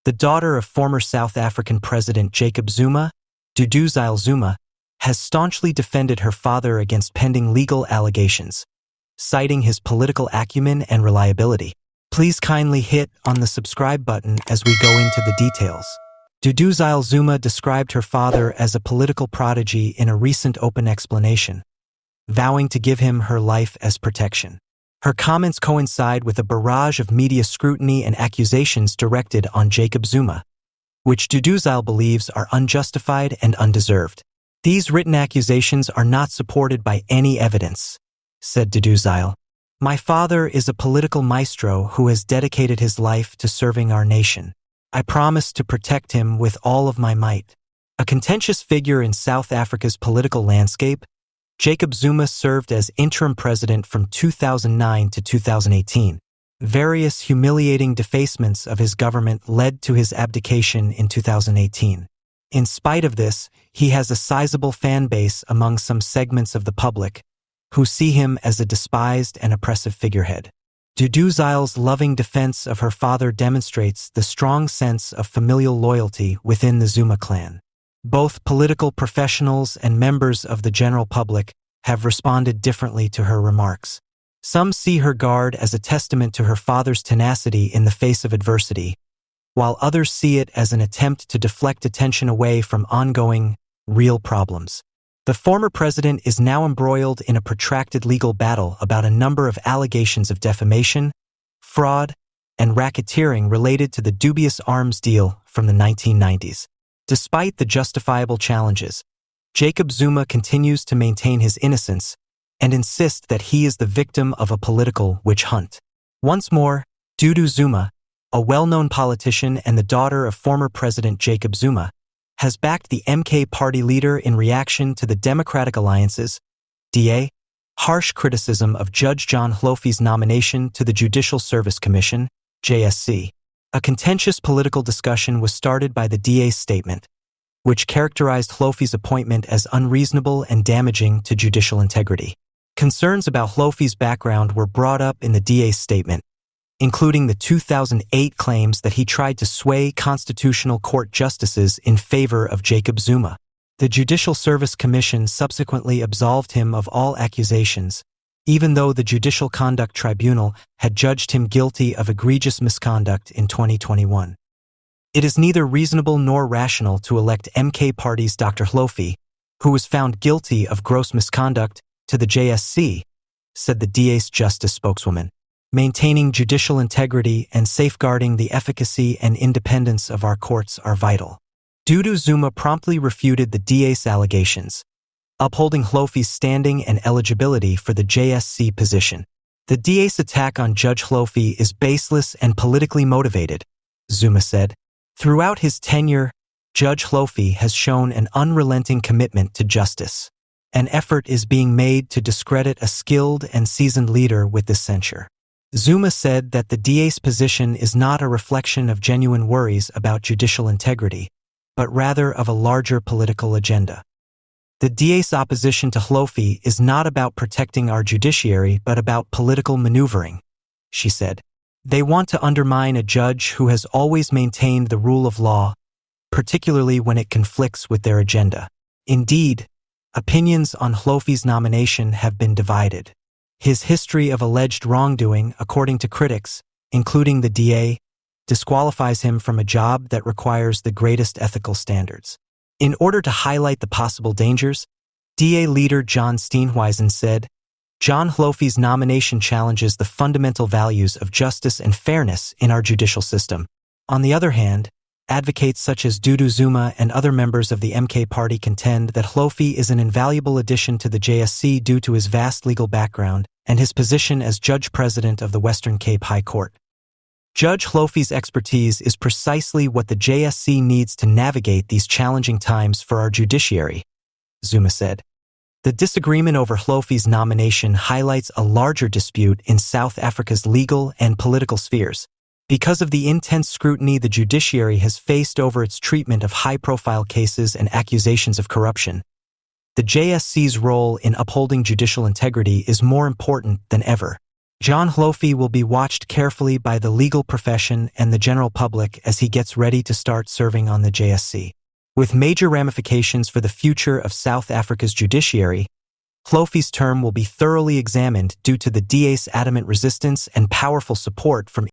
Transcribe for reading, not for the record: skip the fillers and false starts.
The daughter of former South African President Jacob Zuma, Duduzile Zuma, has staunchly defended her father against pending legal allegations, citing his political acumen and reliability. Please kindly hit on the subscribe button as we go into the details. Duduzile Zuma described her father as a political prodigy in a recent open explanation, vowing to give him her life as protection. Her comments coincide with a barrage of media scrutiny and accusations directed on Jacob Zuma, which Duduzile believes are unjustified and undeserved. These written accusations are not supported by any evidence, said Duduzile. My father is a political maestro who has dedicated his life to serving our nation. I promise to protect him with all of my might. A contentious figure in South Africa's political landscape, Jacob Zuma served as interim president from 2009 to 2018. Various humiliating defacements of his government led to his abdication in 2018. In spite of this, he has a sizable fan base among some segments of the public, who see him as a despised and oppressive figurehead. Duduzile's loving defense of her father demonstrates the strong sense of familial loyalty within the Zuma clan. Both political professionals and members of the general public have responded differently to her remarks. Some see her guard as a testament to her father's tenacity in the face of adversity, while others see it as an attempt to deflect attention away from ongoing, real problems. The former president is now embroiled in a protracted legal battle about a number of allegations of defamation, fraud, and racketeering related to the dubious arms deal from the 1990s. Despite the justifiable challenges, Jacob Zuma continues to maintain his innocence and insist that he is the victim of a political witch hunt. Once more, Dudu Zuma, a well-known politician and the daughter of former President Jacob Zuma, has backed the MK party leader in reaction to the Democratic Alliance's DA harsh criticism of Judge John Hlophe's nomination to the Judicial Service Commission, JSC. A contentious political discussion was started by the DA's statement, which characterized Hlophe's appointment as unreasonable and damaging to judicial integrity. Concerns about Hlophe's background were brought up in the DA's statement, including the 2008 claims that he tried to sway constitutional court justices in favor of Jacob Zuma. The Judicial Service Commission subsequently absolved him of all accusations, even though the Judicial Conduct Tribunal had judged him guilty of egregious misconduct in 2021. It is neither reasonable nor rational to elect MK Party's Dr. Hlophe, who was found guilty of gross misconduct, to the JSC, said the DA's justice spokeswoman. Maintaining judicial integrity and safeguarding the efficacy and independence of our courts are vital. Dudu Zuma promptly refuted the DA's allegations, upholding Hlophe's standing and eligibility for the JSC position. The DA's attack on Judge Hlophe is baseless and politically motivated, Zuma said. Throughout his tenure, Judge Hlophe has shown an unrelenting commitment to justice. An effort is being made to discredit a skilled and seasoned leader with this censure. Zuma said that the DA's position is not a reflection of genuine worries about judicial integrity, but rather of a larger political agenda. The DA's opposition to Hlophe is not about protecting our judiciary but about political maneuvering, she said. They want to undermine a judge who has always maintained the rule of law, particularly when it conflicts with their agenda. Indeed, opinions on Hlophe's nomination have been divided. His history of alleged wrongdoing, according to critics, including the DA, disqualifies him from a job that requires the greatest ethical standards. In order to highlight the possible dangers, DA leader John Steenhuisen said, John Hlophe's nomination challenges the fundamental values of justice and fairness in our judicial system. On the other hand, advocates such as Dudu Zuma and other members of the MK party contend that Hlophe is an invaluable addition to the JSC due to his vast legal background and his position as Judge President of the Western Cape High Court. Judge Hlophe's expertise is precisely what the JSC needs to navigate these challenging times for our judiciary, Zuma said. The disagreement over Hlophe's nomination highlights a larger dispute in South Africa's legal and political spheres. Because of the intense scrutiny the judiciary has faced over its treatment of high-profile cases and accusations of corruption, the JSC's role in upholding judicial integrity is more important than ever. John Hlophe will be watched carefully by the legal profession and the general public as he gets ready to start serving on the JSC. With major ramifications for the future of South Africa's judiciary, Hlophe's term will be thoroughly examined due to the DA's adamant resistance and powerful support from